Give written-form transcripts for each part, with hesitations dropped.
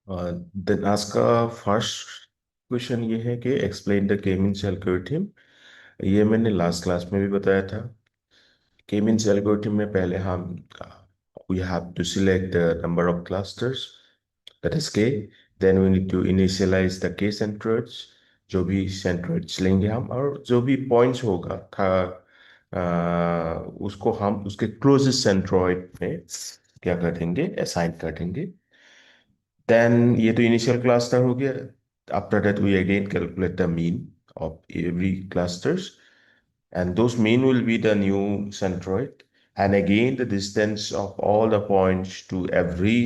Then आज का first question ये है कि एक्सप्लेन द के मीन्स एल्गोरिथम। ये मैंने लास्ट क्लास में भी बताया था। के मीन्स एल्गोरिथम में पहले हम we have to select the number of clusters, that is k. Then we need to initialize the k centroids, जो भी centroids लेंगे हम, और जो भी पॉइंट्स होगा था उसको हम उसके क्लोजेस्ट सेंट्रोइड में क्या कर देंगे, असाइन कर देंगे। देन ये तो इनिशियल क्लस्टर हो गया। After that we again calculate the mean of every clusters, and those mean will be the new centroid, and again the distance of all the points to every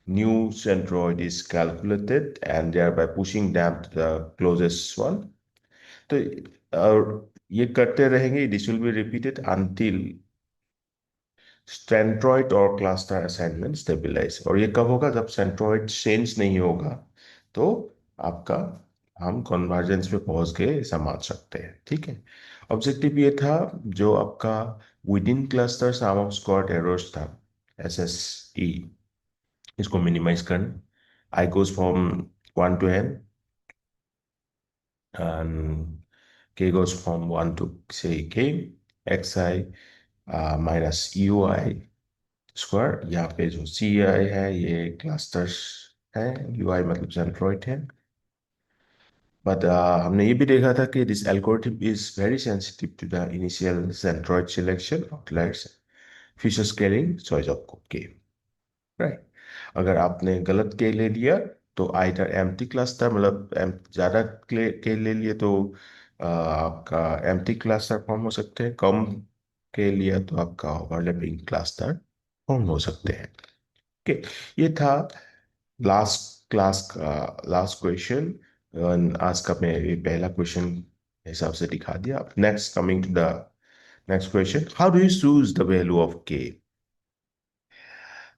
new centroid is calculated, and thereby pushing them to the closest one. तो ये करते रहेंगे, this will be repeated until centroid और cluster assignment stabilise. और ये कब होगा, जब सेंट्रोइड चेंज नहीं होगा, तो आपका हम कन्वर्जेंस पे पहुंच गए ऐसा मान सकते हैं। ठीक है, ऑब्जेक्टिव ये था जो आपका within cluster sum of squared errors था, एस एस ई, इसको मिनिमाइज करना। I goes from 1 to n, and k goes from 1 to say k, xi minus ui square. यहाँ पे जो सी आई है ये क्लस्टर्स है, यू आई मतलब सेंट्रोइड है। बट हमने ये भी देखा था कि this algorithm is very sensitive to the initial centroid selection, outliers, feature scaling, choice of k. Right, अगर आपने गलत के ले लिया तो आइदर एम्प्टी क्लस्टर, मतलब ज्यादा के ले लिए तो आपका एम्प्टी क्लस्टर फॉर्म हो सकते हैं, कम के लिया तो आपका ओवरलैपिंग क्लस्टर फॉर्म हो सकते हैं। ओके, ये था लास्ट क्लास का लास्ट क्वेश्चन। आज का मैं ये पहला क्वेश्चन हिसाब से दिखा दिया। Next, coming to the next question, how do you choose the value of k.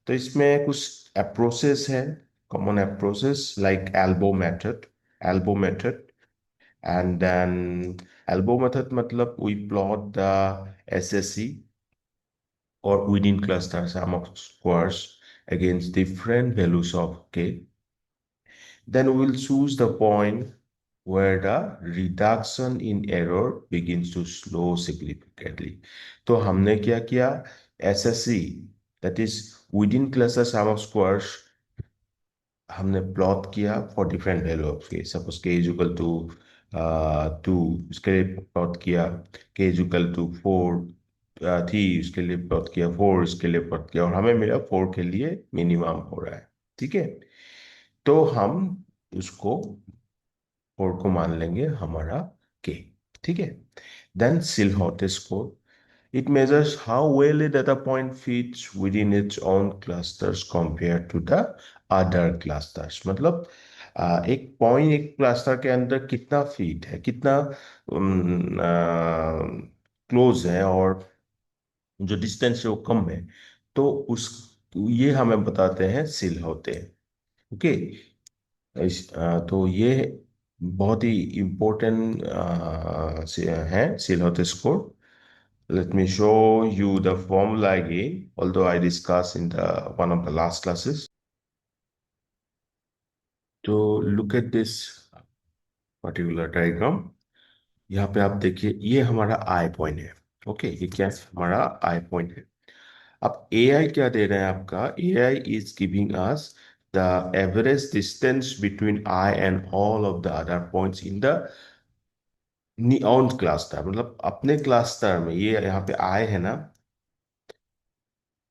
तो इसमें कुछ अप्रोचेस है, common approaches like elbow method and then elbow method मतलब we plot the SSC or within cluster sum of squares against different values of k. Then we will choose the point where the reduction in error begins to slow significantly. तो हमने क्या किया, SSC, that is within cluster sum of squares, हमने plot किया for different value of के। Suppose के is equal to 2, उसके लिए प्लॉट किया। के इज इक्वल टू 4 थी, उसके लिए प्लॉट किया 4, इसके लिए प्लॉट किया, और हमें मिला 4 के लिए मिनिमम हो रहा है। ठीक है, तो हम उसको 4 को मान लेंगे हमारा के। ठीक है, then silhouette score, it measures how well a data point fits within its own clusters compared to the other clusters। मतलब एक पॉइंट एक क्लस्टर के अंदर कितना फिट है, कितना क्लोज है, और जो डिस्टेंस है वो कम है, तो उस ये हमें बताते हैं सिल होते हैं। ओके, तो ये बहुत ही इम्पोर्टेंट है सिल होते score. Let me show you the formula again, although I discussed in the one of the last classes. So look at this particular diagram. यहाँ पे आप देखिए, ये हमारा आई पॉइंट है। ओके, ये क्या है, हमारा आई पॉइंट है। अब ए आई क्या दे रहे हैं, आपका a i is giving us the average distance between i and all of the other points in the own cluster. मतलब अपने क्लस्टर में ये यहाँ पे आई है ना,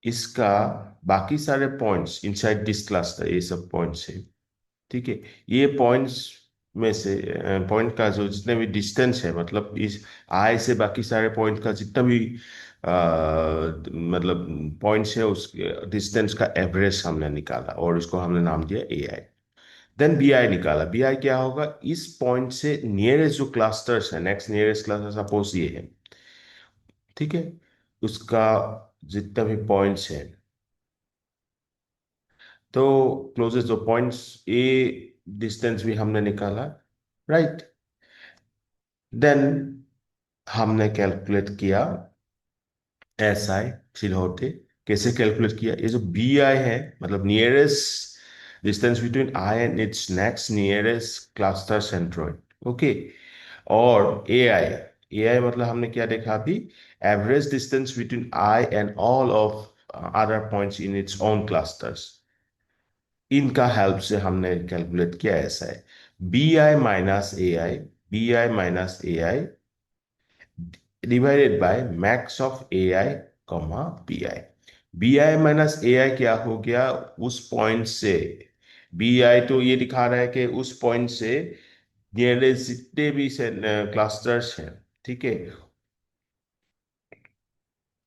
इसका बाकी सारे पॉइंट्स इनसाइड दिस क्लस्टर, ये सब पॉइंट्स है। ठीक है, ये पॉइंट्स में से पॉइंट का जो जितने भी डिस्टेंस है, मतलब इस आई से बाकी सारे पॉइंट का जितना भी मतलब पॉइंट्स है, उस डिस्टेंस का एवरेज हमने निकाला, और इसको हमने नाम दिया ए आई। देन बी आई निकाला। बी आई क्या होगा, इस पॉइंट से नियरेस्ट जो क्लस्टर्स है, नेक्स्ट नियरेस्ट क्लस्टर सपोज ये है, ठीक है, उसका जितना भी पॉइंट्स है, तो क्लोजेस्ट जो पॉइंट्स ए डिस्टेंस भी हमने निकाला। राइट, देन हमने कैलकुलेट किया एस आई फिर होते। कैसे कैलकुलेट किया, ये जो बी आई है मतलब nearest distance between I and its next nearest cluster centroid. Okay, और AI मतलब हमने क्या देखा अभी, average distance between i and all of other points in its own clusters, इनका हेल्प से हमने कैलकुलेट किया ऐसा है, b i minus a i divided by max of a i comma b i minus a i क्या हो गया, उस पॉइंट से, बी आई तो ये दिखा रहा है कि उस पॉइंट से नियरेस्ट जितने भी क्लस्टर्स हैं, ठीक है,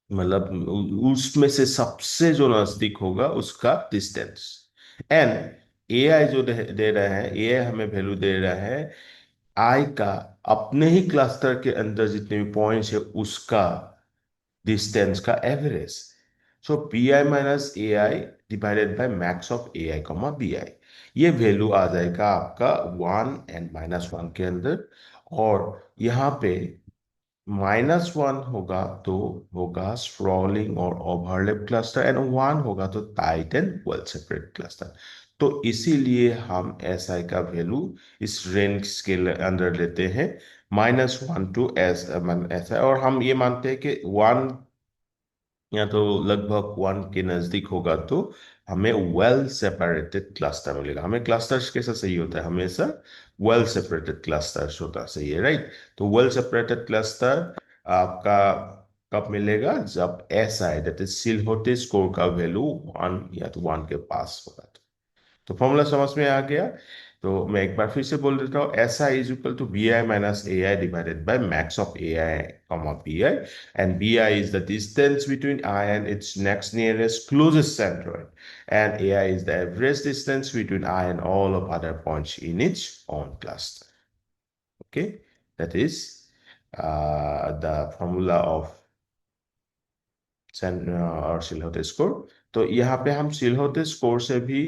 मतलब उसमें से सबसे जो नजदीक होगा उसका डिस्टेंस, एंड एआई जो दे रहा है, एआई हमें वैल्यू दे रहा है आई का अपने ही क्लस्टर के अंदर जितने भी पॉइंट्स है उसका डिस्टेंस का average. So b i minus a i divided by max of a i comma b i, ये वैल्यू आ जाएगा आपका 1 and -1 के अंदर, और यहाँ पे -1 होगा तो होगा स्प्रॉलिंग और ओवरलैप क्लस्टर, एंड 1 होगा तो tight and well separate cluster. तो इसीलिए हम एस आई का वैल्यू इस रेंज के अंदर लेते हैं, -1 टू एस, ऐसा, और हम ये मानते हैं कि 1 या तो लगभग 1 के नजदीक होगा तो हमें वेल सेपरेटेड क्लस्टर मिलेगा। हमें क्लस्टर्स कैसा सही होता है, हमेशा वेल सेपरेटेड क्लस्टर्स होता सही है, राइट। तो वेल सेपरेटेड क्लस्टर आपका कब मिलेगा, जब s i that is silhouette score का वैल्यू 1 या तो 1 के पास होगा। तो फॉर्मूला समझ में आ गया। तो मैं एक बार फिर से बोल देता हूँ, s i is equal to b i minus a i divided by max of a i comma b i, and b i is the distance between i and its next nearest closest centroid, and a i is the average distance between i and all of other points in its own cluster. Okay, that is the formula of और सिलहोते score. तो यहाँ पे हम सिलहोते score से भी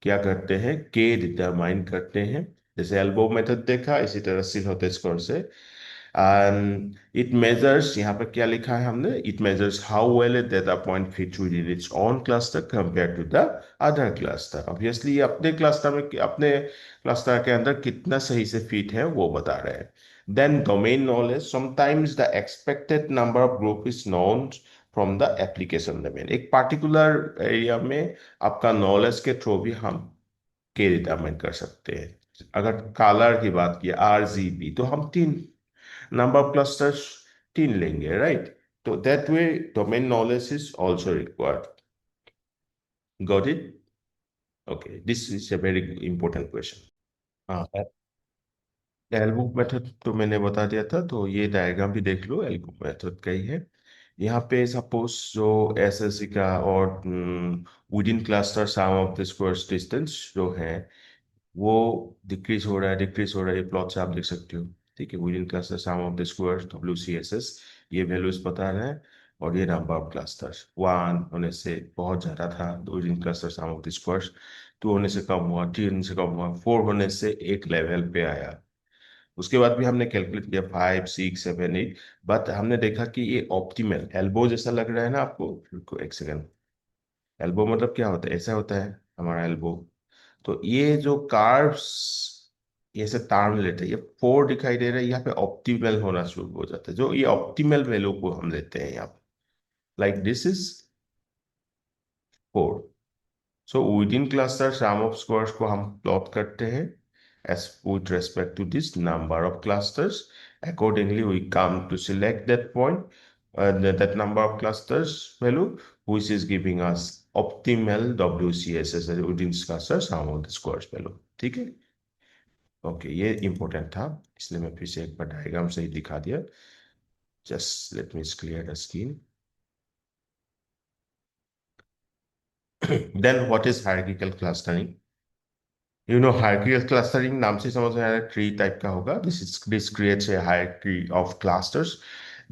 क्या करते हैं, के डिटरमाइन करते हैं, जैसे एल्बो मेथड देखा, इसी तरह सिलहोते स्कोर से। इट मेजर्स, यहाँ पर क्या लिखा है हमने, it measures how well a data point fit within its own cluster compare to the other cluster. Obviously ये अपने क्लस्टर में, अपने क्लस्टर के अंदर कितना सही से फिट है वो बता रहे हैं। Then domain knowledge, sometimes the expected number of group is known from the application domain. एक पार्टिकुलर एरिया में आपका नॉलेज के थ्रू भी हम के डिटरमाइन कर सकते हैं। अगर कलर की बात की, RGB, तो हम 3 नंबर ऑफ क्लस्टर्स 3 लेंगे, राइट। तो that way domain knowledge is also required. Got it? Okay, this is a very important question. हाँ, एल्गो मेथड तो मैंने बता दिया था, तो ये डायग्राम भी देख लो, एल्गो मेथड का ही है। यहाँ पे सपोज जो एसएससी का और within cluster sum of the squares distance जो है वो डिक्रीज हो रहा है, डिक्रीज हो रहा है, ये प्लॉट से आप देख सकते हो, ठीक है। Within cluster sum of the squares WCSS, ये वैल्यूज बता रहे हैं, और ये नंबर ऑफ क्लस्टर्स 1 होने से बहुत ज्यादा था, within cluster sum of the squares 2 होने से कम हुआ, 3 होने से कम हुआ, 4 होने से एक लेवल पे आया। उसके बाद भी हमने कैलकुलेट किया 5 6 7 8, बट हमने देखा कि ये ऑप्टिमल एल्बो जैसा लग रहा है ना आपको, रुको एक सेकंड। एल्बो मतलब क्या होता है, ऐसा होता है हमारा एल्बो। तो ये जो कार्व्स ये से ताड़ लेते हैं, ये 4 दिखाई दे रहा है, यहाँ पे ऑप्टिमल होना शुरू हो जाता है, जो ये ऑप्टिमल वैल्यू को हम लेते हैं यहाँ पे, like this is 4। So within cluster sum of squares को हम प्लॉट करते हैं as with respect to this number of clusters. Accordingly, we come to select that point, that number of clusters value, which is giving us optimal WCSS within cluster sum of the squares value. ठीक है, okay, ये important था, इसलिए मैं फिर से एक बार diagram से ही दिखा दिया। Just let me clear the screen. Then what is hierarchical clustering? Hierarchical clustering नाम से समझ में आ रहा है, ट्री टाइप का होगा। This creates a hierarchy of clusters.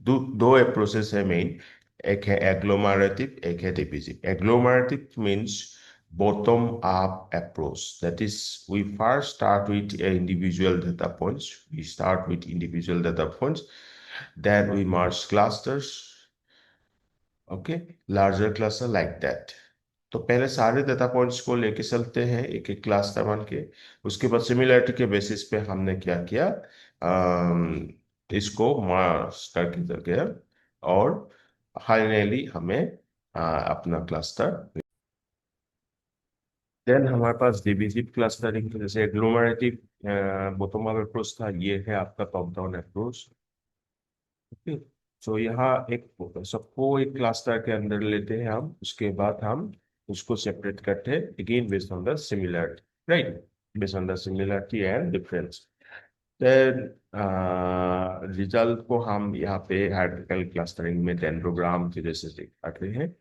दो अप्रोचेस है मेन, एक है एग्लोमरेटिव, एक है divisive. Agglomerative means bottom up approach, that is we first start with individual data points, then we merge clusters, okay, larger cluster like that, तो पहले सारे data points को लेके चलते हैं एक एक क्लस्टर बन के। उसके बाद सिमिलरिटी के बेसिस पे हमने क्या किया, इसको मार्क्स करके चल गया, और फाइनली हमें अपना क्लस्टर। देन हमारे पास डिविजिव क्लस्टरिंग, जैसे एग्लोमेरेटिव बॉटम अप अप्रोच था, ये है आपका टॉप डाउन अप्रोच। ओके। तो यहाँ एक सबको एक क्लस्टर के अंदर लेते हैं हम, उसके बाद हम उसको सेपरेट करते हैं again based on the similarity, right, based on the similarity and difference. Then result को हम यहाँ पे हायरार्किकल क्लस्टरिंग में डेंड्रोग्राम के जैसे दिखाते हैं।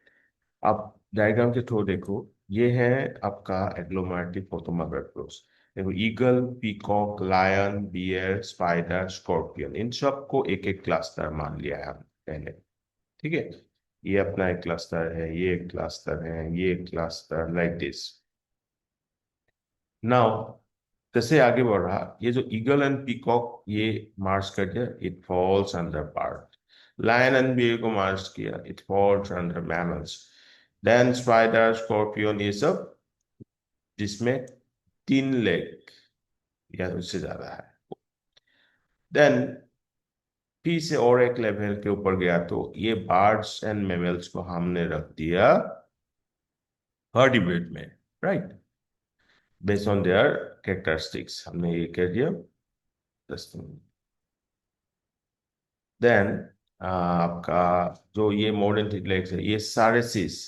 आप डायग्राम के थ्रू देखो, ये है आपका एग्लोमेरेटिव ऑटोमोबाइल अप्रोच। देखो, eagle, peacock, lion, bear, spider, scorpion, इन सबको एक एक क्लस्टर मान लिया है हमने पहले। ठीक है, ये अपना एक क्लस्टर है, ये एक क्लस्टर है, ये एक क्लस्टर, लाइक दिस। नाउ जैसे आगे बढ़ रहा, ये जो ईगल एंड पीकॉक ये मार्च कर दिया, it falls under part. Lion and bear को मार्च किया, it falls under mammals. Then spider, scorpion, ये सब जिसमें 3 लेग या उससे ज्यादा है। देन फिर से और एक लेवल के ऊपर गया, तो ये बर्ड्स एंड मेमल्स को हमने रख दिया हर्डिब्रेड में, right, based on their characteristics हमने ये कह दिया। देन आपका जो ये मॉडर्न थिकलेक्स है, ये सारे सिस,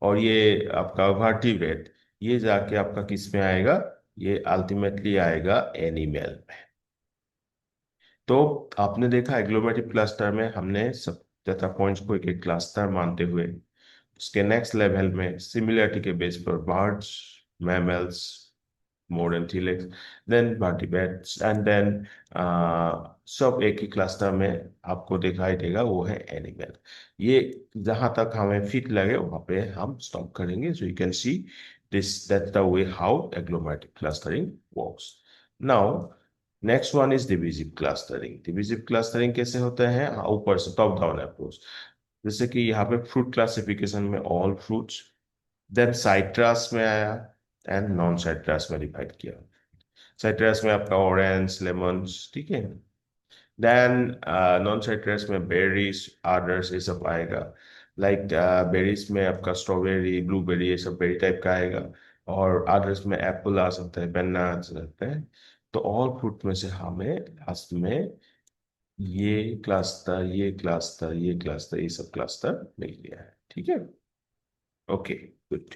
और ये आपका वर्टिब्रेट, ये जाके आपका किस में आएगा, ये अल्टीमेटली आएगा एनिमल में। तो आपने देखा एग्लोमेरेटिव क्लस्टर में हमने सब डेटा पॉइंट्स को एक एक क्लस्टर मानते हुए, उसके नेक्स्ट लेवल में सिमिलरिटी के बेस पर birds, mammals, more than 3 legs, then vertebrates, and then सब एक ही क्लस्टर में आपको दिखाई देगा, वो है एनिमल। ये जहां तक हमें फिट लगे वहां पे हम स्टॉप करेंगे। So you can see this, that's the way how agglomerative clustering works. Now next one is divisive clustering. Divisive clustering कैसे होता है, ऊपर से टॉप डाउन अप्रोच। जैसे कि यहाँ पे फ्रूट क्लासिफिकेशन में ऑल फ्रूट्स, देन साइट्रस में आया, एंड नॉन साइट्रस में डिवाइड किया। साइट्रस में आपका ऑरेंज, लेमन्स, ठीक है। देन नॉन साइट्रस में बेरीज, अदर्स, ये सब आएगा। लाइक बेरीज में आपका स्ट्रॉबेरी, ब्लूबेरी, ये सब बेरी टाइप का आएगा। और अदर्स में एप्पल आ सकता है, बनाना आ सकता है। तो ऑल फ्रूट में से हमें लास्ट में ये क्लस्टर, ये क्लस्टर, ये क्लस्टर, ये सब क्लस्टर मिल गया है, ठीक है। Okay, good.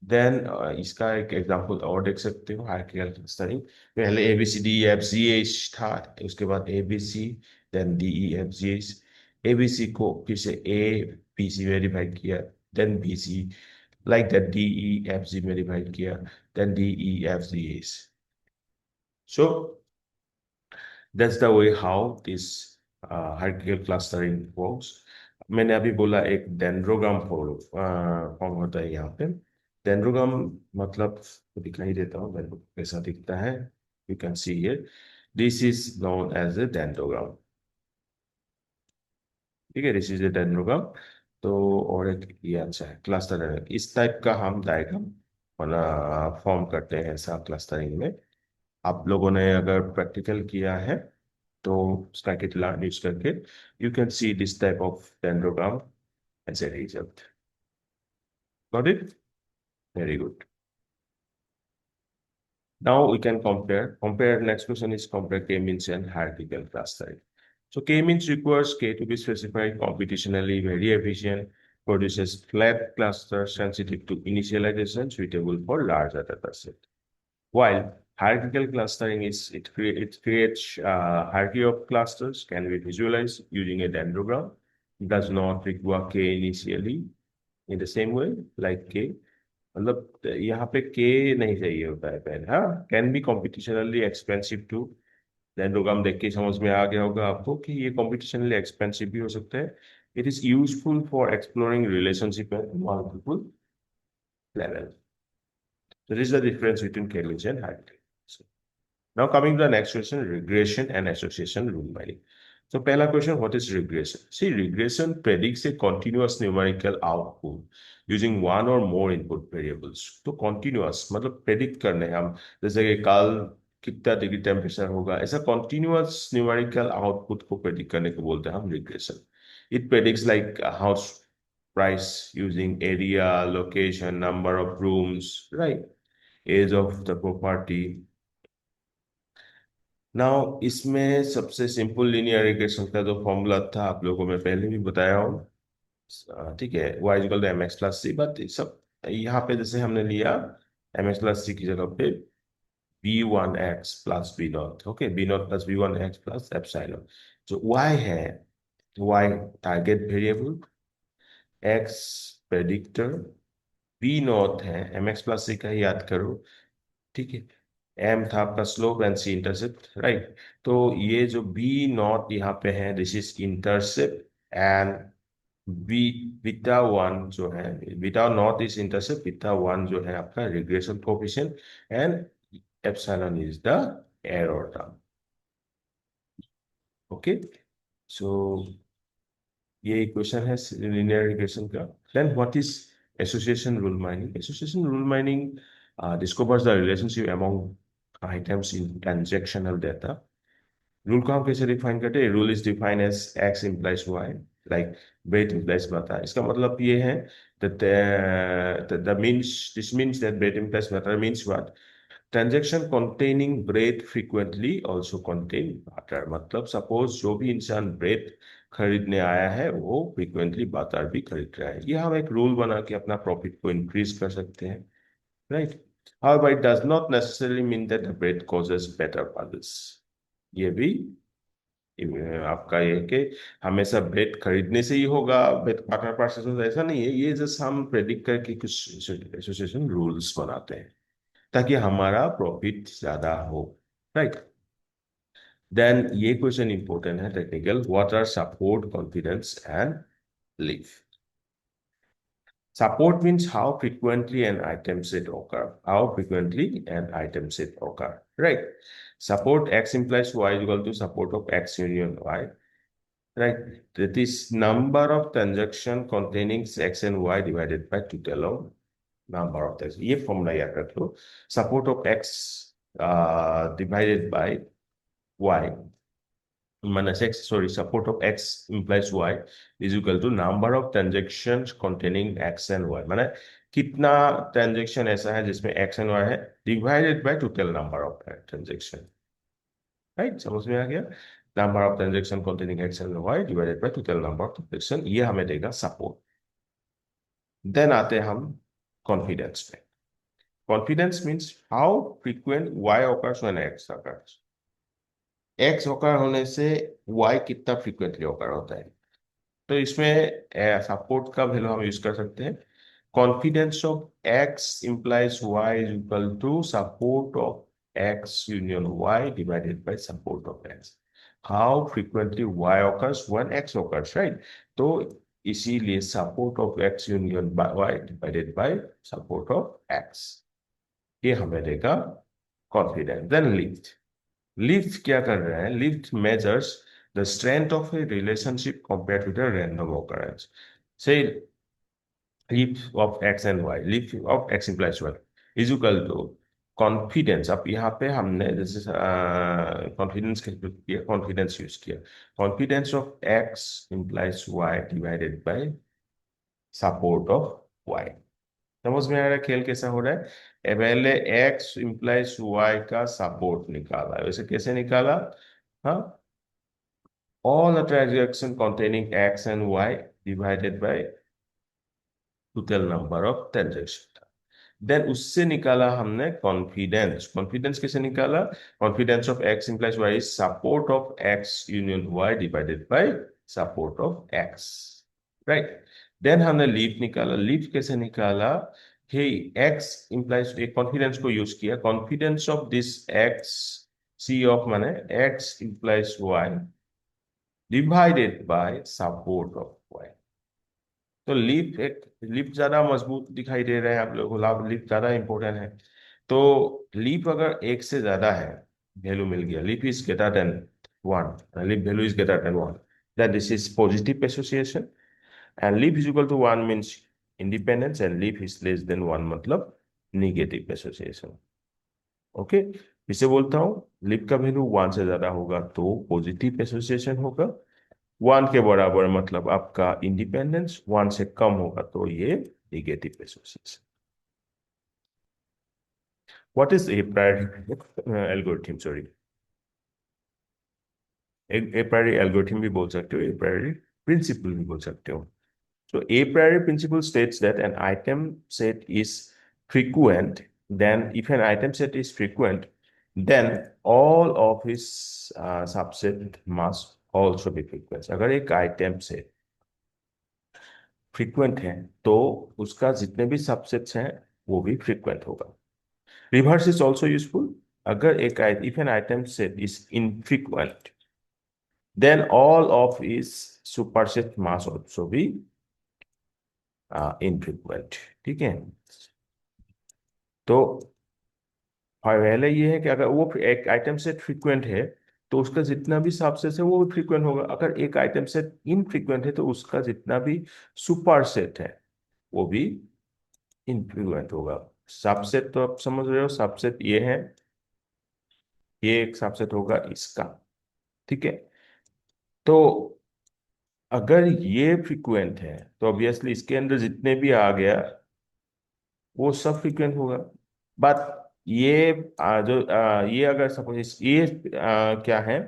देन इसका एक एग्जांपल और देख सकते हो, हायरार्किकल क्लस्टरिंग। पहले A B C D F G H था, उसके बाद A B C, then D E F G H. A B C को फिर से ए बी सी में डिवाइड किया, then B C, like that D E F G में divide किया, then D E F G H. So that's the way how this hierarchical clustering works. मैंने अभी बोला एक डेंड्रोग्राम फॉलो फॉर्म होता है यहाँ पे। डेंड्रोग्राम मतलब, तो दिखाई देता हूँ डेंड्रो कैसा दिखता है। You can see here, this is known as a dendrogram. ठीक है, दिस इज ए डेंड्रोग्राम। तो और एक ये अच्छा है क्लस्टर, इस टाइप का हम डायग्राम बना फॉर्म करते हैं ऐसा क्लस्टरिंग में। आप लोगों ने अगर प्रैक्टिकल किया है तो scikit-learn यूज करके you can see this type of dendrogram as a result. Got it? Very good. Now we can compare. Compare. Next question is compare k-means and hierarchical clustering. So k-means requires k to be specified computationally, very efficient, produces flat cluster sensitive to initialization, suitable for larger data set. While hierarchical clustering is it creates hierarchy of clusters, can be visualized using a dendrogram, does not require k initially in the same way like k, मतलब यहाँ पे के नहीं चाहिए होता है पहले। हाँ, can be computationally expensive too. Dendrogram देख के समझ में आ गया होगा आपको कि ये कॉम्पिटिशनली एक्सपेंसिव भी हो सकता है। It is useful for exploring relationship at multiple level. So this is the difference between K-means and hierarchy. So now coming to the next question, regression and association rule mining. तो पहला question, what is regression? See, regression predicts a continuous numerical output using one or more input variables. तो continuous मतलब predict करने हैं हम, जैसे कि कल कितना डिग्री टेम्परेचर होगा, ऐसा कॉन्टिन्यूअस न्यूमेरिकल आउटपुट को प्रेडिक्ट करने को बोलते हैं हम regression. It predicts like house price using area, location, number of rooms, right? Age of the property. Now इसमें सबसे सिंपल लीनियर रिग्रेशन का जो फॉर्मूला था आप लोगों को मैं पहले भी बताया हूँ। ठीक है, y equal to M X plus C, but सब यहाँ पे जैसे हमने लिया एम एक्स प्लस सी की जगह पे B one X plus B naught, okay, B naught plus B one X plus epsilon. जो y है, y target variable, x predictor, B naught है एम एक्स प्लस सी का ही याद करो, ठीक है, एम था आपका slope and C intercept, right. तो ये जो बी नॉट यहाँ पे है, this is intercept, and B beta one जो है, beta naught is intercept, beta one जो है आपका regression coefficient, and epsilon is the error term. Okay, so ये इक्वेशन है लीनियर रिग्रेशन का। Then what is association rule mining? Association rule mining discovers the relationship among items in transactional data. Rule को हम कैसे define करते हैं? Rule is define as x implies y, like bread implies butter. इसका मतलब ये है that the means this means that breath implies matter means what? Transaction containing breath frequently also contain butter। मतलब सपोज जो भी इंसान ब्रेथ खरीदने आया है वो फ्रीक्वेंटली बटर भी खरीद रहा है, ये हम एक रूल बना के अपना प्रॉफिट को इंक्रीज कर सकते हैं, right. However, it does not necessarily mean that the bread causes better others। ये भी आपका ये कि हमेशा ब्रेड खरीदने से ही होगा पार्टनर पार्टनर होगा, ऐसा नहीं है। ये जस्ट हम प्रेडिक्ट करके कुछ एसोसिएशन रूल्स बनाते हैं ताकि हमारा प्रॉफिट ज्यादा हो, राइट। देन ये क्वेश्चन इंपॉर्टेंट है, technical, what are support, confidence and lift? Support means how frequently an item set occur. How frequently an item set occur. Right. Support X implies Y is equal to support of X union Y. Right. That is number of transaction containing X and Y divided by total of number of transactions. ये formula याद रख लो। Support of X divided by Y minus x, sorry, support of x implies y is equal to number of transactions containing x and y। माने कितना transaction ऐसा है जिसमें x and y है, divided by total number of transaction, right. समझ में आ गया? Number of transaction containing x and y divided by total number of transaction, ये हमें देगा सपोर्ट। देन आते हैं हम कॉन्फिडेंस पे। Confidence means how frequent y occurs when x occurs। x occur होने से y कितना फ्रीक्वेंटली occur होता है। तो इसमें सपोर्ट का वैल्यू हम यूज कर सकते हैं। Confidence of x implies Y is equal to support of x union Y divided by support of X. How frequently Y occurs when X occurs, right. तो इसीलिए support of x union Y divided by support of X, ये हमें देगा confidence. Then lift. Lift क्या कर रहा है? Lift measures the strength of a relationship compare to the random occurrence। Say lift of X and Y, lift of x implies Y is equal to confidence. अब यहाँ पे हमने जैसे confidence किया, कॉन्फिडेंस यूज किया, confidence of x implies Y divided by support of Y. समझ में आ रहा है खेल कैसा हो रहा है? पहले एक्स इंप्लाइज वाई का सपोर्ट निकाला, वैसे कैसे निकाला? हाँ, all the transaction containing x and y divided by total number of transaction। Then उससे निकाला हमने कॉन्फिडेंस। कॉन्फिडेंस कैसे निकाला? Confidence of x implies y support of x union Y divided by support of x, right. Then हमने lift निकाला। Lift कैसे निकाला? हे एक्स इंप्लाइज, एक कॉन्फिडेंस को यूज किया, कॉन्फिडेंस ऑफ दिस एक्स सी ऑफ माने x implies Y divided by support of y. तो लीफ एक, लीफ ज्यादा मजबूत दिखाई दे रहे हैं आप लोगों को, लाभ लीफ ज्यादा इंपॉर्टेंट है। तो लीफ अगर एक से ज्यादा है, वैल्यू मिल गया, leaf is greater than 1. Leaf value is greater than 1. Then this is positive association. And leaf is equal to 1 means independence, and leaf is less than 1 मतलब negative association. ओके, इसे बोलता हूं लीफ का value 1 से ज्यादा होगा तो positive association होगा, 1 के बराबर मतलब आपका इंडिपेंडेंस, 1 से कम होगा तो ये negative association. What is a प्रायोरी algorithm, sorry, A प्रायोरी algorithm भी बोल सकते हो, ए प्रायोरी प्रिंसिपल भी बोल सकते हो. So a priori principle states that an item set is frequent. Then, if an item set is frequent, then all of its subset must also be frequent. अगर एक item set frequent है, तो उसका जितने भी subsets हैं, वो भी frequent होगा. Reverse is also useful. अगर एक if an item set is infrequent, then all of its superset must also be infrequent. ठीक है. तो पहले ये है कि अगर वो एक आइटम सेट फ्रीक्वेंट है तो उसका जितना भी सबसेट है वो भी फ्रीक्वेंट होगा. अगर एक आइटम सेट इनफ्रीक्वेंट है तो उसका जितना भी सुपर सेट है वो भी इनफ्रीक्वेंट होगा. सबसेट तो आप समझ रहे हो, सबसेट ये है, ये एक सबसेट होगा इसका. ठीक है. तो अगर ये फ्रीक्वेंट है तो ऑब्वियसली इसके अंदर जितने भी आ गया वो सब फ्रीक्वेंट होगा. बट ये ये अगर सपोज ये क्या है,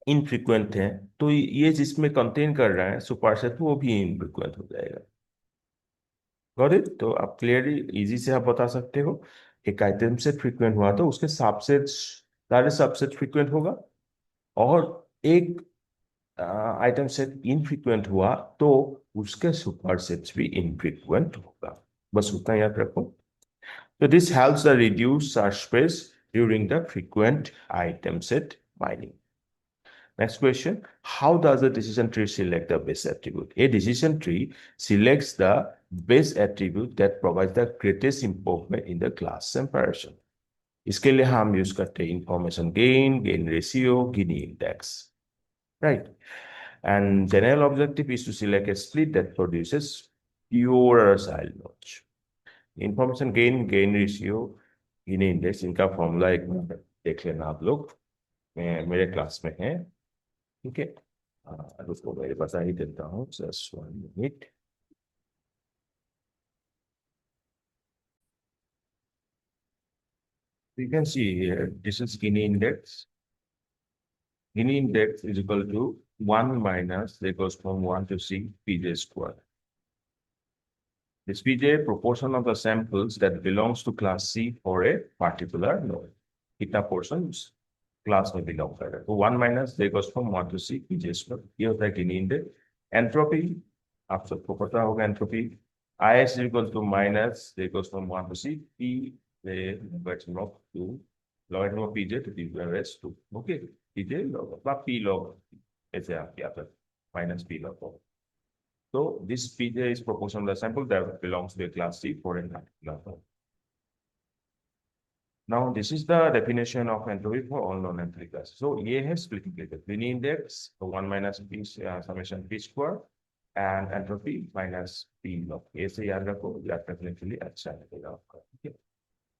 इनफ्रीक्वेंट है, तो ये जिसमें कंटेन कर रहा है सुपरसेट वो भी इनफ्रीक्वेंट हो जाएगा. Got it. तो आप क्लियरली इजी से आप बता सकते हो एक आइटम सेट फ्रीक्वेंट हुआ तो उसके सबसेट सारे सबसेट फ्रीक्वेंट होगा, और एक आइटम सेट इनफ्रीक्वेंट हुआ तो उसके सुपरसेट्स भी इनफ्रीक्वेंट होगा. बस उतना याद रखो. So this helps the reduce search space during the frequent item set mining. Next question. How does the decision tree select the best attribute? A decision tree selects the best attribute that provides the greatest improvement in the class comparison. इसके लिए हम use करते हैं information gain, gain ratio, Gini index. Right. And general objective is to select a split that produces fewer child nodes. Information gain, gain ratio, Gini index, इनका formula एक बार देख लेना आप लोग, मेरे क्लास में है. ठीक है. उसको मैं बता ही देता हूँ, just 1 minute. You can see here, this is Gini index. Gini index is equal to 1 minus, that goes from 1 to C, Pj square. This Pj proportion of the samples that belongs to class C for a particular node. कितना portions class में belong कर रहा है. तो 1 minus, that goes from 1 to C, Pj square. ये होता है Gini index. Entropy, आप सबको पता होगा entropy. Is equal to minus, that goes from 1 to C, P, the logarithm of 2, logarithm of Pj to the power s 2. Okay. Pj log, P log, ऐसे आप क्या कर minus P log. So this Pj is proportion of the sample that belongs to a class C for a particular node. Now this is the definition of entropy for all non-empty classes. So ये है splitting criteria. Gini index, so 1 minus P summation P square, and entropy minus P log. ऐसे याद रखो, याद रखने के लिए अच्छा लगेगा आपका. ठीक है.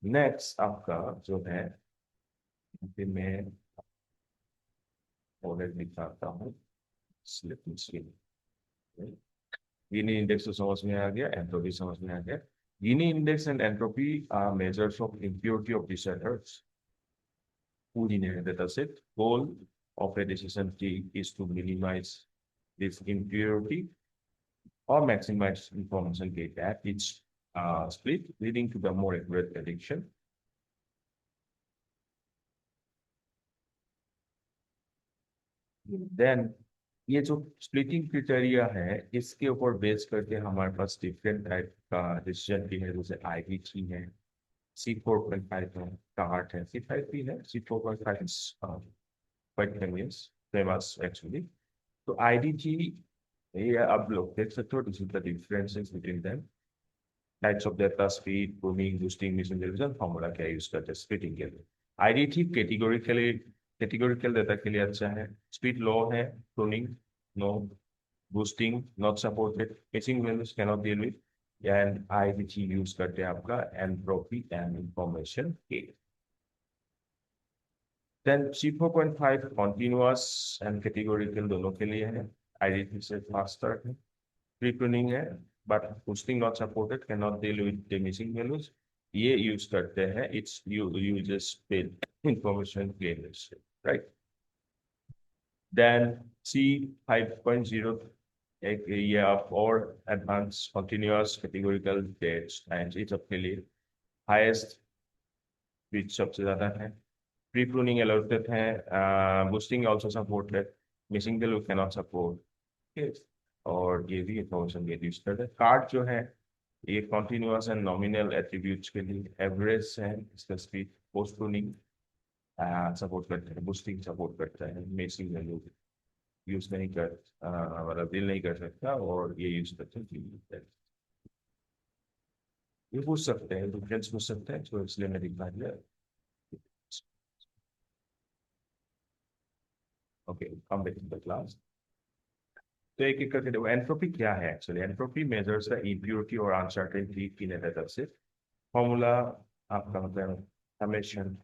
नेक्स्ट आपका जो है, मैं ऑर्डर दिखाता हूँ. Slipping screen. गिनी इंडेक्स तो समझ में आ गया, एंट्रोपी समझ में आ गया. Gini index and entropy are measures of impurity of desired food in a data set. Goal of a decision tree is to minimize this impurity or maximize information gain at each split, leading to the more accurate prediction. Then ये जो splitting criteria है इसके ऊपर base करके हमारे पास different type का decision tree है. जैसे IB3 है, C4.5 है, कार्ट है, C5 भी है. C4.5 is quite famous, actually. तो IDG, ये आप लोग देख सकते हो. This is the differences between them. Types of data, speed, pruning, boosting, mission division, formula क्या यूज करते हैं स्प्लिटिंग के लिए. IDT कैटेगोरिकली कैटेगोरिकल डेटा के लिए अच्छा है। स्पीड लो है, pruning no, boosting not supported, missing values cannot deal with, and IDT use करते हैं आपका एंट्रोपी एंड इंफॉर्मेशन के। Then C4.5 continuous and categorical दोनों के लिए है, आईडीटी से फास्टर है, प्री प्रूनिंग है, but boosting not supported, can not deal with the missing values, ये यूज करते हैं, it's you just build information clearness, right. Then C5.0 एक ये आप और advance continuous categorical dates and ये सब के लिए हाईएस्ट स्पीड सबसे ज्यादा है, प्री प्रूनिंग अलाउड है, boosting also supported, missing value can not support, और ये भी इंफॉर्मेशन गेट यूज करते हैं। कार्ड जो है ये कॉन्टिन्यूअस एंड नॉमिनल एट्रीब्यूट्स के लिए, एवरेज है इसका स्पीड, पोस्ट प्रूनिंग सपोर्ट करते हैं, बूस्टिंग सपोर्ट करता है, मिसिंग वैल्यू यूज नहीं कर मतलब डील नहीं कर सकता, और ये यूज करते हैं। ये पूछ सकते हैं, डिफरेंस पूछ सकते हैं, तो इसलिए मैं दिखा दिया। Okay, come back to the class. तो एक एक करके देखो, एंट्रोपी क्या है actually. Entropy measures the impurity और uncertainty in a data set. Formula आपका मतलब summation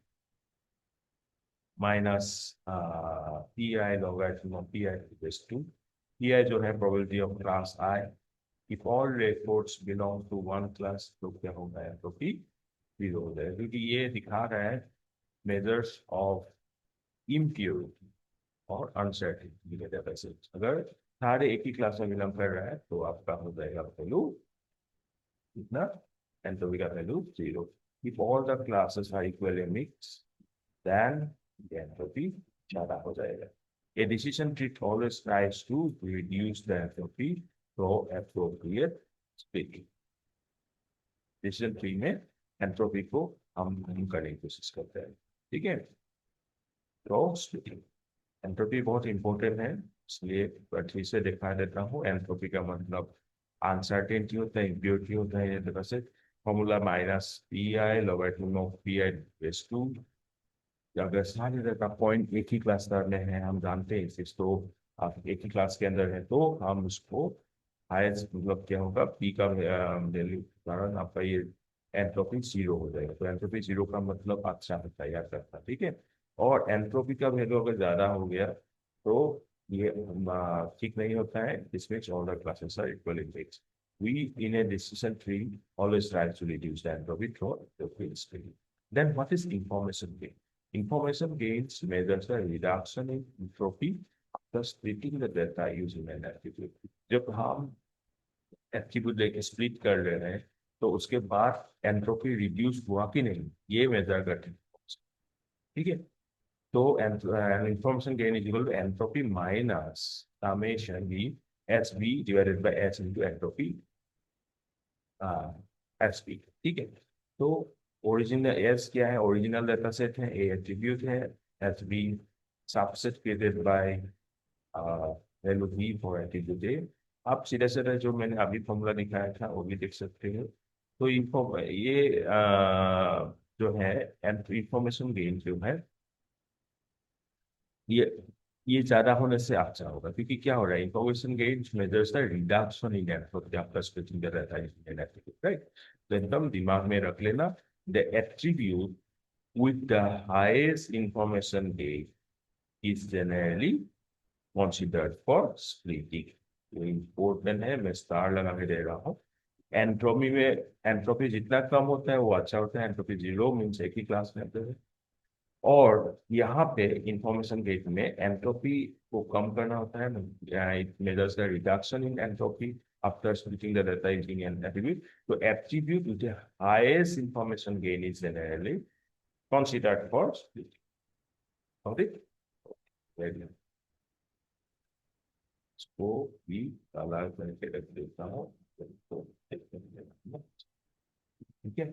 minus P I logarithm of P i equals to p i जो है probability of class i, if all records belong to one class, तो क्या होगा entropy zero हो जाएगा, क्योंकि ये दिखा रहा है मेजर्स ऑफ इम्प्योरिटी और अनसर्टेनिटी के डेटा सेट। अगर सारे एक ही क्लास में बिलोंग कर रहा है तो आपका हो जाएगा वैल्यू कितना, एंट्रोपी का value zero. If all the classes are equally mix, then entropy ज्यादा हो जाएगा। A decision tree always tries to reduce the entropy through appropriate splitting। Decision tree में एंट्रोपी को हम कम करने की कोशिश करते हैं, ठीक है। तो स्प्लिटिंग, एंट्रोपी बहुत इंपॉर्टेंट है, इसलिए ठीक से दिखा देता हूँ। एंट्रोपी का मतलब अनसर्टेनिटी होता है, इम्प्योरिटी होता है, ये से formula minus P I logarithm of P I base two. अगर सारे डेटा पॉइंट एक ही क्लास में है, हम जानते हैं इसे, तो आप एक ही क्लास के अंदर है तो हम उसको हाईएस्ट मतलब क्या होगा, पी का वैल्यू कारण आपका ये एंट्रोपी जीरो हो जाएगा। तो एंट्रोपी जीरो का मतलब अच्छा होता है, याद रखना, ठीक है। और एंट्रोपी का वैल्यू अगर ज्यादा हो गया तो ये ठीक नहीं होता है, जिसमें all the classes are equally mixed. We in a decision tree always try to reduce the entropy through the field screen. Then what is information gain? Information gains measures the reduction in entropy after splitting the data using an attribute। जब हम attribute लेके split कर रहे हैं तो उसके बाद entropy reduce हुआ कि नहीं, ये मेजर करते हैं, ठीक है। तो information gain is equal to entropy minus summation B H B divided by H into entropy H B, ठीक है। तो ओरिजिनल एस क्या है, ओरिजिनल डेटा सेट है, ए एट्रीब्यूट है, h b subset created by value b for attribute a. आप सीधा सीधा जो मैंने अभी फॉर्मूला दिखाया था वो भी देख सकते हैं। तो इन्फो ये जो है इंफॉर्मेशन गेन जो है ये ये ज्यादा होने से अच्छा होगा, क्योंकि क्या हो रहा है, information gain measures the reduction in entropy after splitting the data in attribute, right. तो एकदम दिमाग में रख लेना, the attribute with the highest information gain is generally considered for splitting। तो इम्पोर्टेंट है, मैं स्टार लगा के दे रहा हूँ। एंट्रोपी में एंट्रोपी जितना कम होता है वो अच्छा होता है, एंट्रोपी जीरो मीन्स एक ही क्लास में होते हैं। और यहाँ पे इंफॉर्मेशन गेट में एंट्रोपी को कम करना होता है, it measures the reduction in entropy after splitting the data using an attribute। तो attribute with the highest information gain is generally considered for splitting, got it? Very good। इसको भी अलग करके रख देता हूँ, तो ठीक है।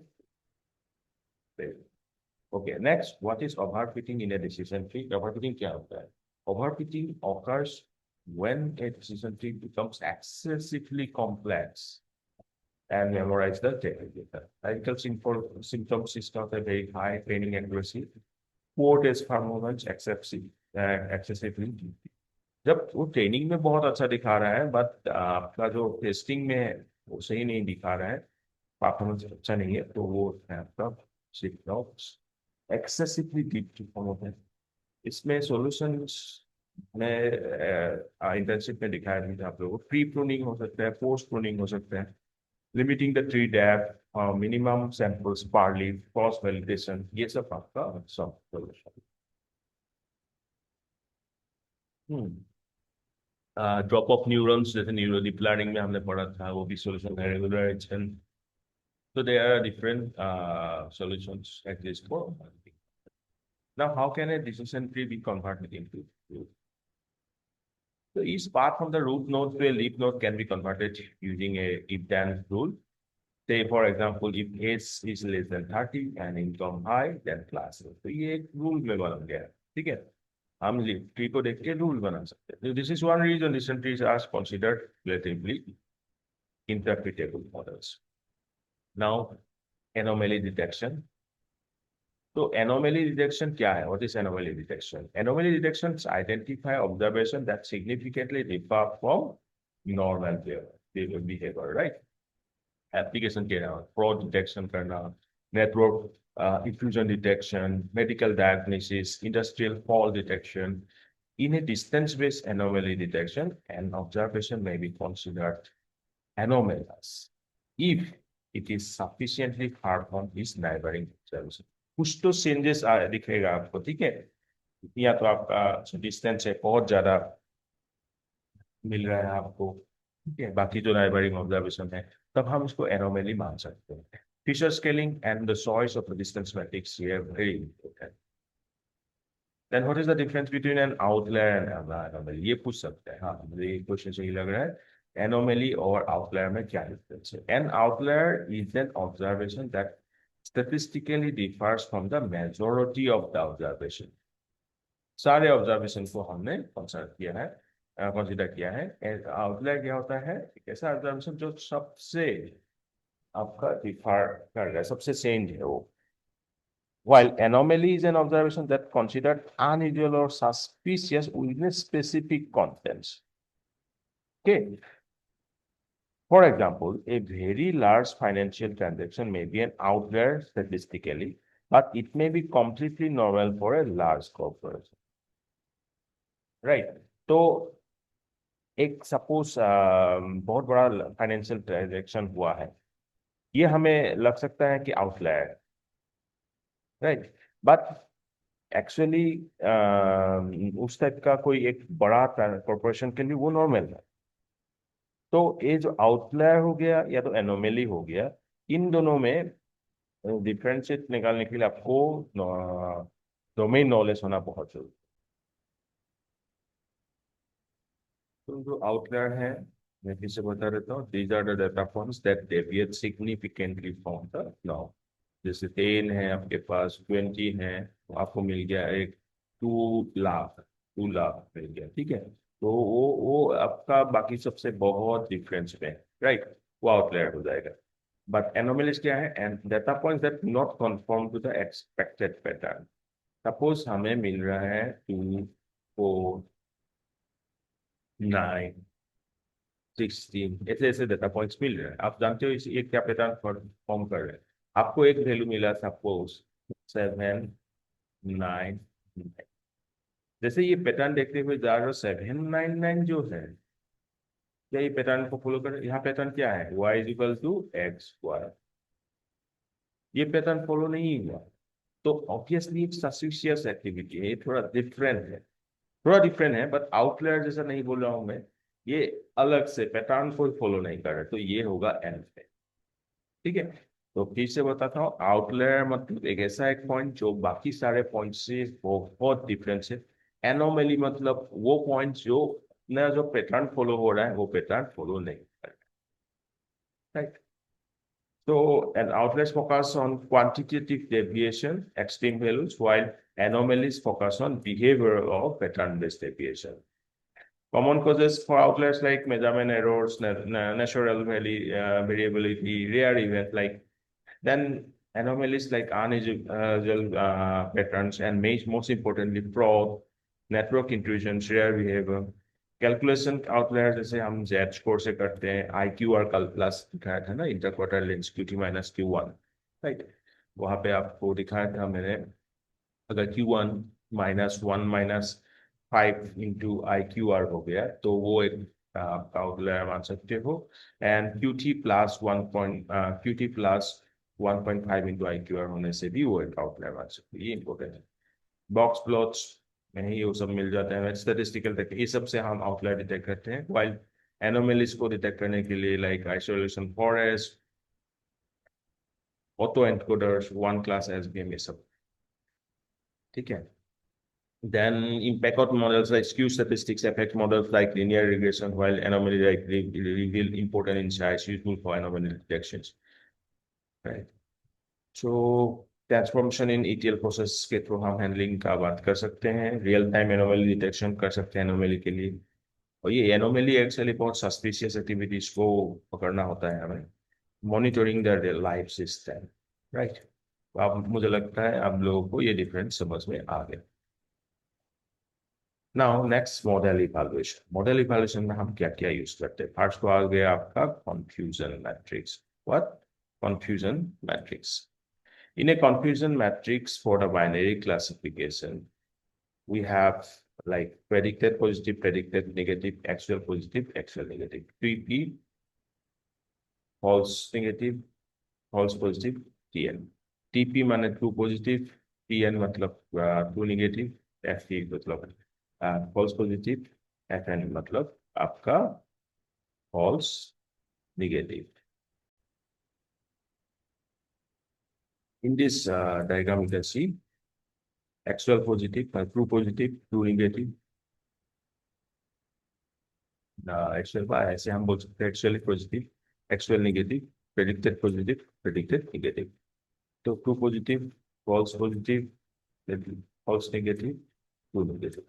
Okay, next, what is overfitting in a decision tree. Overfitting क्या होता है? Overfitting occurs when a decision tree becomes excessively complex and memorize the technical data। Typical symptoms is not a very high training accuracy, port is performance excessively. जब वो training में बहुत अच्छा दिखा रहा है बट आपका जो टेस्टिंग में है वो सही नहीं दिखा रहा है, परफॉर्मेंस अच्छा नहीं है, तो वो है आपका सिग्नॉक्स एक्सेसिवली डीप परफॉर्मेंस है। इसमें सॉल्यूशंस में इंटर्नशिप में दिखाया था आप लोगों को, प्री प्रूनिंग हो सकता है, पोस्ट प्रूनिंग हो सकता है, limiting the tree depth, minimum samples पर लीफ, क्रॉस वैलिडेशन, ये सब आपका सब सॉल्यूशन। ड्रॉप ऑफ न्यूरॉन्स जैसे न्यूरो डीप लर्निंग में हमने पढ़ा था, वो भी सॉल्यूशन है, regularisation. So there are different solutions exist for marketing. Now, how can a decision tree be converted into root? So each path from the root node to a leaf node can be converted using a if-then rule. Say, for example, if age is less than 30 and income high, then class. तो ये एक rule में बन गया है, ठीक है? हम लीफ ट्री को देख के रूल बना सकते हैं. This is one reason decision trees are considered relatively interpretable models. Now, anomaly detection. तो anomaly detection क्या है? What is anomaly detection? Anomaly detections identify observation that significantly differ from normal behavior, right? Application के ना fraud detection करना, network diffusion detection, medical diagnosis, industrial fault detection. In a distance-based anomaly detection, an observation may be considered anomalous if it is sufficiently far from its neighboring observation. कुछ तो changes दिखेगा आपको, ठीक है? या तो आपका डिस्टेंस है बहुत ज्यादा मिल रहा है आपको, ठीक है, बाकी जो नाइबरिंग ऑब्जर्वेशन है, तब हम इसको एनोमली मान सकते हैं. Fisher scaling and the choice of the distance matrix here very important. Then what is the difference between an outlier and anomaly? ये पूछ सकते हैं. हाँ, मुझे ये क्वेश्चन सही लग रहा है. एनोमली और आउटलायर में क्या डिफरेंस है? N outlier is an observation that statistically differs from the majority of the observation. सारे ऑब्जर्वेशन को हमने कंसिडर किया है. आउटलायर क्या होता है? एक ऐसा ऑब्जर्वेशन जो सबसे आपका डिफर कर रहा है, सबसे चेंज है वो. While anomaly is an observation that considered unusual or suspicious within specific contents. Okay. For example, a very large financial transaction may be an outlier statistically, but it may be completely normal for a large corporation. Right? तो एक suppose बहुत बड़ा financial transaction हुआ है, ये हमें लग सकता है कि आउटलायर है, राइट? बट एक्चुअली उस टाइप का कोई एक बड़ा कॉर्पोरेशन के लिए वो नॉर्मल है. तो ये जो आउटलायर हो गया या तो एनोमेली हो गया, इन दोनों में डिफरेंशिएट निकालने के लिए आपको डोमेन नॉलेज होना बहुत जरूरी. तो जो आउटलायर है, मैं फिर से बता देता हूँ, these are the data points that deviate significantly from the norm. जैसे 10 है आपके पास, 20 है, तो आपको मिल गया एक 2 लाख मिल गया, ठीक है? तो वो आपका बाकी सबसे बहुत डिफरेंस में, राइट? वो आउटलायर हो जाएगा. बट एनोमलीज क्या है? And data points that not conform to the expected pattern. Suppose हमें मिल रहा है 2, 4, 9, 16, ऐसे ऐसे डाटा पॉइंट्स मिल रहे हैं. आप जानते हो ये क्या पैटर्न फॉर्म कर रहे हैं. आपको एक वैल्यू मिला सपोज 799. जैसे ये पैटर्न देखते हुए जा रहे हो, 799 जो है, क्या ये पैटर्न को फॉलो कर? यहाँ पैटर्न क्या है? y=x². ये पैटर्न फॉलो नहीं हुआ, तो ऑब्वियसली एक सस्पिशियस एक्टिविटी है, ये थोड़ा डिफरेंट है बट आउटलायर जैसा नहीं बोल रहा हूं मैं. ये अलग से पैटर्न को फॉलो नहीं कर रहा, तो ये होगा एन पे, ठीक है? तो फिर से बताता हूँ, आउटलायर मतलब एक ऐसा एक पॉइंट जो बाकी सारे पॉइंट से बहुत डिफरेंस है. एनोमली मतलब वो पॉइंट जो ना जो पैटर्न फॉलो हो रहा है वो पैटर्न फॉलो नहीं कर रहा है, right? So an outliers focus on quantitative deviation, extreme values, while anomalies focus on behavioral or pattern-based deviation. Common causes for outliers like measurement errors, natural variability, rare event like. Then anomalies like unusual patterns, and most importantly fraud, network intrusion, rare behavior, calculation outlier जैसे हम Z score से करते हैं, I Q R कल plus दिखाया था ना, inter quarter lens Q T minus Q one, right. वहां पे आपको दिखाया था मैंने, अगर Q one -1 - 5 into I Q R हो गया तो वो एक आपका आउटलायर मान सकते हो। And Q T plus 1.5 into I Q R होने से भी वो एक आउटलायर मान सकते हो, ये इंपॉर्टेंट है। बॉक्स प्लॉट्स में ही वो सब मिल जाते हैं, स्टैटिस्टिकल टेक्निक, ये सब से हम आउटलायर डिटेक्ट करते हैं। वाइल एनोमेलिस को डिटेक्ट करने के लिए like isolation forest, auto encoders, one class SVM, ये सब, ठीक है। Then impact models like skew statistics affect models like linear regression, while anomaly like reveal important insights useful for anomaly detections. Right. So transformation in ETL process के through हम handling का बात कर सकते हैं, रियल टाइम एनोमली डिटेक्शन कर सकते हैं एनोमली के लिए। और ये एनोमली एक्चुअली बहुत सस्पिशियस एक्टिविटीज को पकड़ना होता है हमें, monitoring the life system, right. अब मुझे लगता है आप लोगों को ये डिफरेंस समझ में आ गया। Now next model evaluation. Model evaluation में हम क्या क्या यूज करते हैं? फर्स्ट तो आ गया आपका confusion matrix. What? Confusion matrix. In a confusion matrix for the binary classification, we have like predicted positive, predicted negative, actual positive, actual negative, 3P, false negative, false positive, TN। TP माने true positive, TN मतलब true negative, FP मतलब false positive, FN मतलब आपका false negative। In this diagram, you can see actual positive, true positive, true negative, actual का ऐसे हम बोल सकते हैं actually positive, actual negative, predicted positive, predicted negative. तो true positive, false positive, false negative, true negative.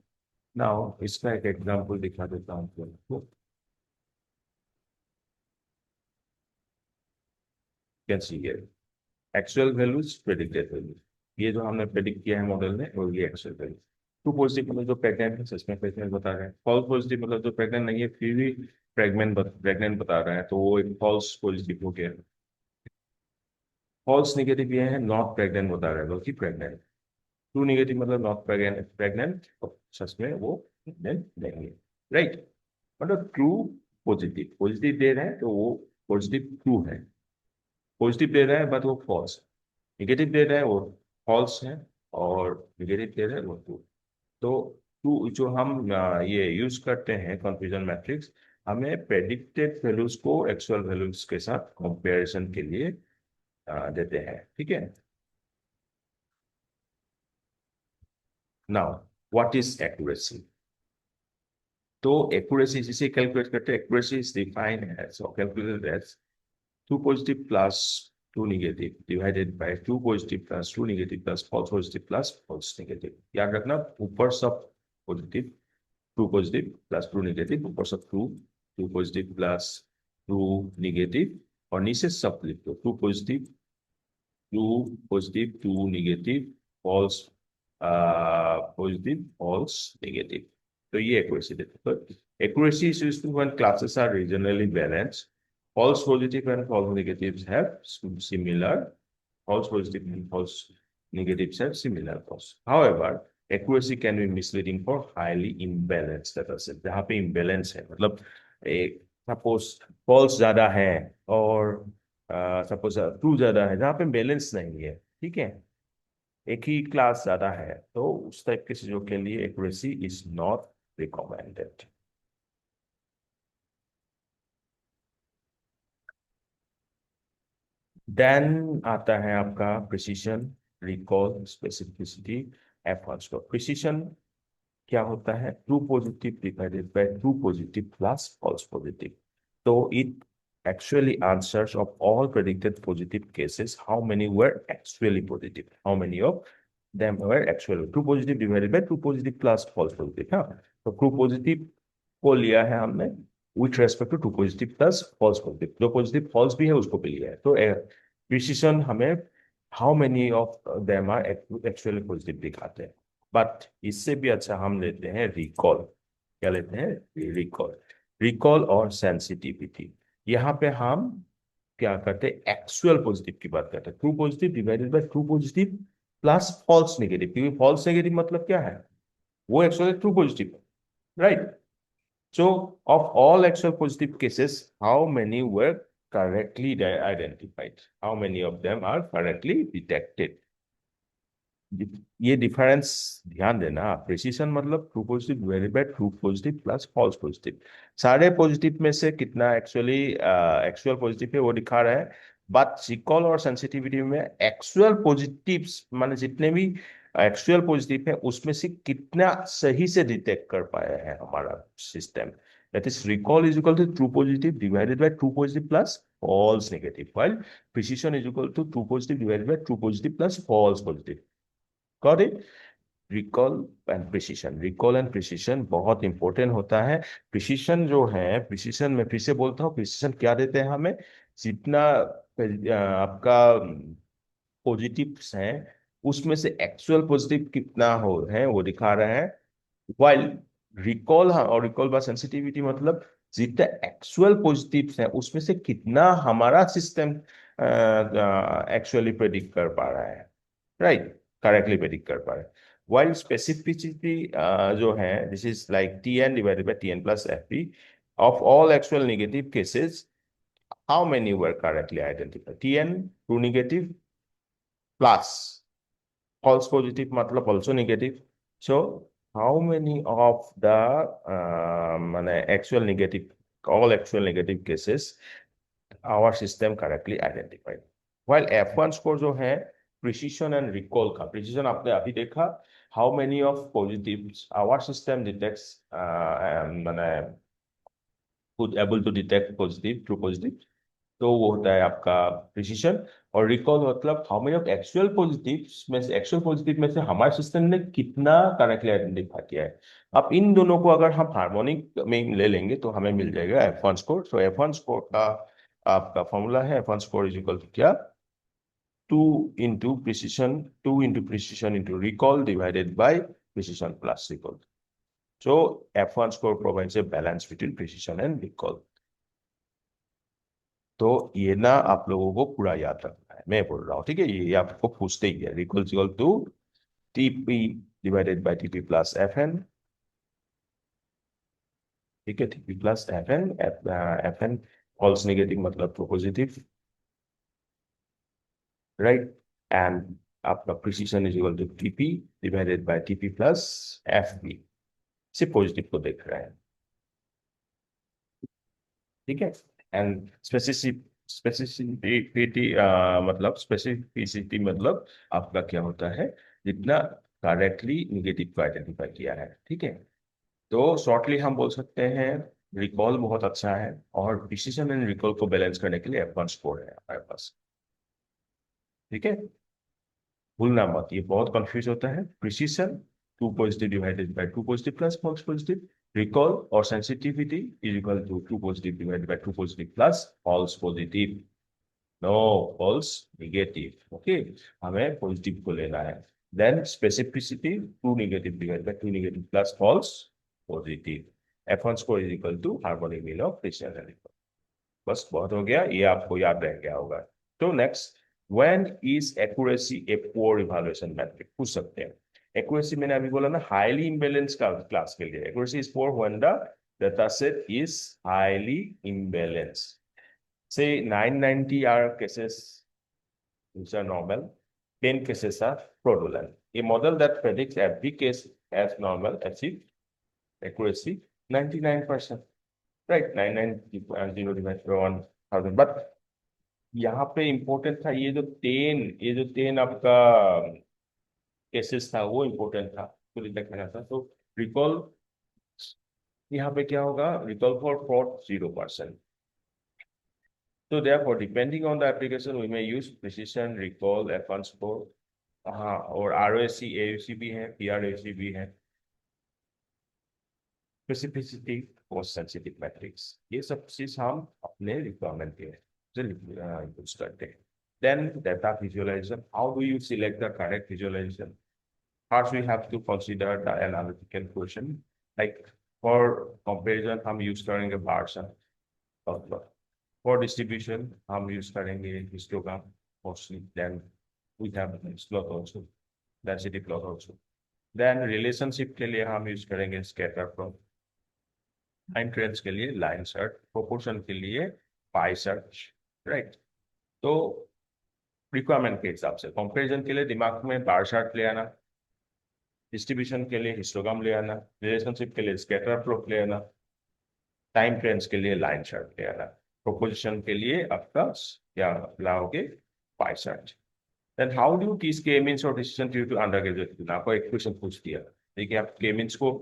Now इसका एक example दिखा देता हूँ आपको। Can see here actual values, predicted values, ये जो हमने प्रेडिक्ट किया है मॉडल में, और ये एक्चुअल वैल्यू। टू पॉजिटिव मतलब जो प्रेग्नेंट है सच में प्रेग्नेंट बता रहे हैं, फॉल्स पॉजिटिव मतलब जो प्रेग्नेंट नहीं है फिर भी प्रेग्नेंट बता रहा है, तो वो एक फॉल्स पॉजिटिव हो गया। फॉल्स नेगेटिव ये है नॉट प्रेग्नेंट बता रहा है, बल्कि प्रेग्नेंट। ट्रू नेगेटिव मतलब नॉट प्रेग्नेंट, प्रेग्नेंट सच में वो प्रेग्नेंट नहीं है, राइट। मतलब ट्रू पॉजिटिव, पॉजिटिव दे रहे हैं तो वो पॉजिटिव ट्रू है, पॉजिटिव दे रहा है बट वो फॉल्स है, नेगेटिव दे रहा है वो फॉल्स है, और नेगेटिव दे रहा है वो ट्रू। तो टू जो हम ये यूज करते हैं कंफ्यूजन मैट्रिक्स, हमें प्रेडिक्टेड वैल्यूज को एक्चुअल वैल्यूज के साथ कंपैरिजन के लिए देते हैं, ठीक है। Now what is accuracy? तो एक्यूरेसी जिसे कैलकुलेट करते हैं, accuracy is defined as or calculated as true positive plus true negative divided by true positive plus true negative plus false positive plus false negative. याद रखना, ऊपर सब positive, true positive plus true negative, ऊपर सब true, true positive plus true negative, और नीचे सब लिख दो, true positive, true positive, true negative, false positive, false negative. तो ये एक्यूरेसी देते हैं। Accuracy is useful when classes are regionally balanced. False positive and false negatives have similar, false positive and false negatives have similar cause. However, accuracy can be misleading for highly imbalanced data set। जहाँ पे imbalance है, मतलब एक suppose false ज्यादा है और suppose true ज्यादा है, जहाँ पे बैलेंस नहीं है, ठीक है, एक ही क्लास ज्यादा है, तो उस टाइप की चीजों के लिए accuracy is not recommended. Then आता है आपका प्रिसीशन, रिकॉल, स्पेसिफिसिटी, एफर्ट्स। तो प्रिसीशन क्या होता है? True positive divided by true positive plus false positive. तो it actually answers of all predicted positive cases how many were actually positive, how many of them were actually true positive divided by true positive plus false positive। हाँ, तो true positive को लिया है हमने with respect to true positive plus false positive, जो positive false भी है उसको भी लिया है। तो प्रिसिशन हमें how many of them are actually positive दिखाते हैं। बट इससे भी अच्छा हम लेते हैं रिकॉल। क्या लेते हैं? रिकॉल। रिकॉल और सेंसिटिविटी। यहाँ पे हम क्या करते हैं? एक्चुअल पॉजिटिव की बात करते हैं। True positive divided by true positive plus false negative, क्योंकि फॉल्स नेगेटिव मतलब क्या है? वो एक्चुअली ट्रू पॉजिटिव है, right? So, of all actual positive cases, how many were correctly identified? How many of them are correctly detected? ये difference ध्यान देना। Precision मतलब true positive divided by true positive plus false positive. सारे positive में से कितना actually actual positive है वो दिखा रहा है। बट रिकॉल और सेंसिटिविटी में एक्चुअल पॉजिटिव्स माने जितने भी एक्चुअल पॉजिटिव है उसमें से कितना सही से डिटेक्ट कर पाया है हमारा system. That is recall is equal to true positive divided by true positive plus false negative, while precision is equal to true positive divided by true positive plus false positive. Got it? Recall and precision, recall and precision बहुत important होता है। Precision जो है, precision में फिर से बोलता हूँ, प्रिसीशन क्या देते हैं हमें? जितना आपका पॉजिटिव्स हैं उसमें से एक्चुअल पॉजिटिव कितना हो है वो दिखा रहे हैं। वाइल रिकॉल, हाँ, और रिकॉल बाय सेंसिटिविटी मतलब जितना एक्चुअल पॉजिटिव्स हैं उसमें से कितना हमारा सिस्टम एक्चुअली प्रेडिक्ट कर पा रहा है, राइट? करेक्टली प्रेडिक्ट कर पा रहे हैं। वाइल स्पेसिफिसिटी जो है, this is like T N divided by T N plus F P of all actual negative cases. How many were correctly identified? T N true negative plus false positive matlab also negative. So how many of the মানে actual negative, all actual negative cases our system correctly identified? While F1 score जो है precision and recall का, precision आपने अभी देखा, how many of positives our system detects মানে could able to detect positive, true positive, तो वो होता है आपका प्रिसीशन। और रिकॉल मतलब how many of actual positive में से, एक्चुअल पॉजिटिव में से हमारे सिस्टम ने कितना करेक्टली आइडेंटिफाई किया है। अब इन दोनों को अगर हम हार्मोनिक में ले लेंगे तो हमें मिल जाएगा F1 स्कोर। तो F1 स्कोर का आपका फॉर्मूला है F1 score is equal to क्या? Two into precision, two into precision into recall divided by precision plus recall. So F1 score provides a balance between precision and recall. तो ये ना आप लोगों को पूरा याद रखना है, मैं बोल रहा हूँ, ठीक है? ये आपको पूछते ही है। Equal to TP divided by TP plus F N, ठीक है? TP plus F N, F N false negative मतलब पॉजिटिव, राइट? एंड आपका precision is equal to TP divided by TP plus F P. से positive को देख रहे हैं, ठीक है? एंड स्पेसिसिटी मतलब स्पेसिफिसिटी मतलब आपका क्या होता है? जितना डायरेक्टली निगेटिव को आइडेंटिफाई किया है, ठीक है? तो शॉर्टली हम बोल सकते हैं रिकॉल बहुत अच्छा है, और प्रिसीजन एंड रिकॉल को बैलेंस करने के लिए F1 स्कोर है हमारे पास, ठीक है? भूलना मत, ये बहुत कंफ्यूज होता है। Precision true positive divided by true positive plus false positive, recall और sensitivity is equal to true positive divided by true positive plus false positive. No, false negative, okay? हमें पॉजिटिव को लेना है। Then specificity true negative divided by true negative plus false positive. F1 score is equal to harmonic mean of precision and recall. बस बहुत हो गया, ये आपको याद रह गया होगा। तो next, when is accuracy a poor evaluation metric? पूछ सकते हैं। एक्यूरेसी मैंने अभी बोला ना, हाईली इम्बेलेंस का क्लास के लिए accuracy is poor when the data set is highly imbalanced. Say 990 are cases which are normal, 10 cases are fraudulent. A model that predicts every case as normal achieve accuracy 99%. Right? 990 divided by 1000. But यहाँ पे important था ये जो 10 आपका cases था वो important था, तो डिटेक्ट करना था। तो रिकॉल, यहाँ पे क्या होगा? Recall for fraud 0%। तो therefore depending on the application we may use precision, recall, F1 score, हाँ, और ROC AUC भी है, PRAC भी है, स्पेसिफिसिटी, कॉस्ट सेंसिटिव मैट्रिक्स। ये सब चीज हम अपने रिक्वायरमेंट के यूज करते हैं। Then data visualization. How do you select the correct visualization? First, we have to consider the analytical question. Like for comparison, हम use करेंगे bar chart. For distribution, हम use करेंगे histogram mostly. Then we have plot also, density plot also. Then relationship के लिए हम use करेंगे scatter plot. Time trends के लिए line search. Proportion के लिए pie search. Right. तो रिक्वायरमेंट के हिसाब से कंपैरिजन के लिए दिमाग में बार चार्ट ले आना, डिस्ट्रीब्यूशन के लिए हिस्टोग्राम ले आना, रिलेशनशिप के लिए स्कैटर प्लॉट ले आना, टाइम ट्रेंड्स के लिए लाइन चार्ट ले आना, प्रोपोजिशन के लिए आपका क्या लाओगे pie chart. Then how do teach K means or decision tree to undergraduate. आपको एक क्वेश्चन पूछ दिया, देखिए आप के मीन्स को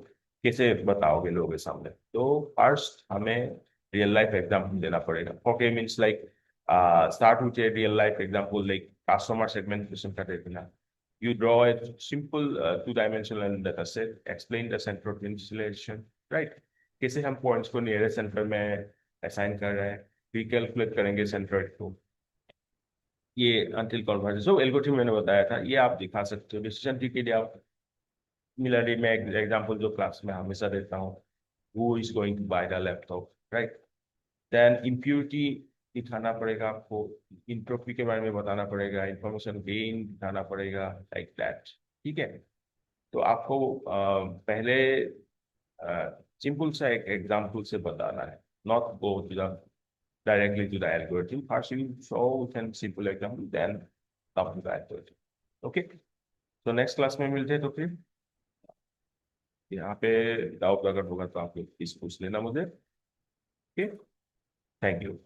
कैसे बताओगे लोगों के सामने. तो फर्स्ट हमें रियल लाइफ एग्जाम्पल देना पड़ेगा. फॉर के means like start with a real life example like customer segmentation criteria. You draw a simple two-dimensional data set, explain the center of installation, right? कैसे हम पॉइंट्स को nearest centre में assign कर रहे हैं, रिकैलकुलेट करेंगे centre को. ये अंटिल कन्वर्जेंस जो एल्गोरिथम मैंने बताया था, ये आप दिखा सकते हो. डिसीजन ट्री के लिए आप सिमिलरली मैं एग्जांपल जो क्लास में हमेशा देता हूँ, who is going to buy the laptop, right. Then impurity दिखाना पड़ेगा आपको, इंट्रोपी के बारे में बताना पड़ेगा, इंफॉर्मेशन गेन दिखाना पड़ेगा, लाइक दैट. ठीक है. तो आपको पहले सिंपल सा एक एग्जाम्पल से बताना है, not go to the directly to the algorithm. First, you show with a simple example, then come to the algorithm. Okay. तो नेक्स्ट क्लास में मिलते हैं. तो फिर यहाँ पे डाउट अगर होगा तो आप प्लीज पूछ लेना मुझे. ओके. Thank you.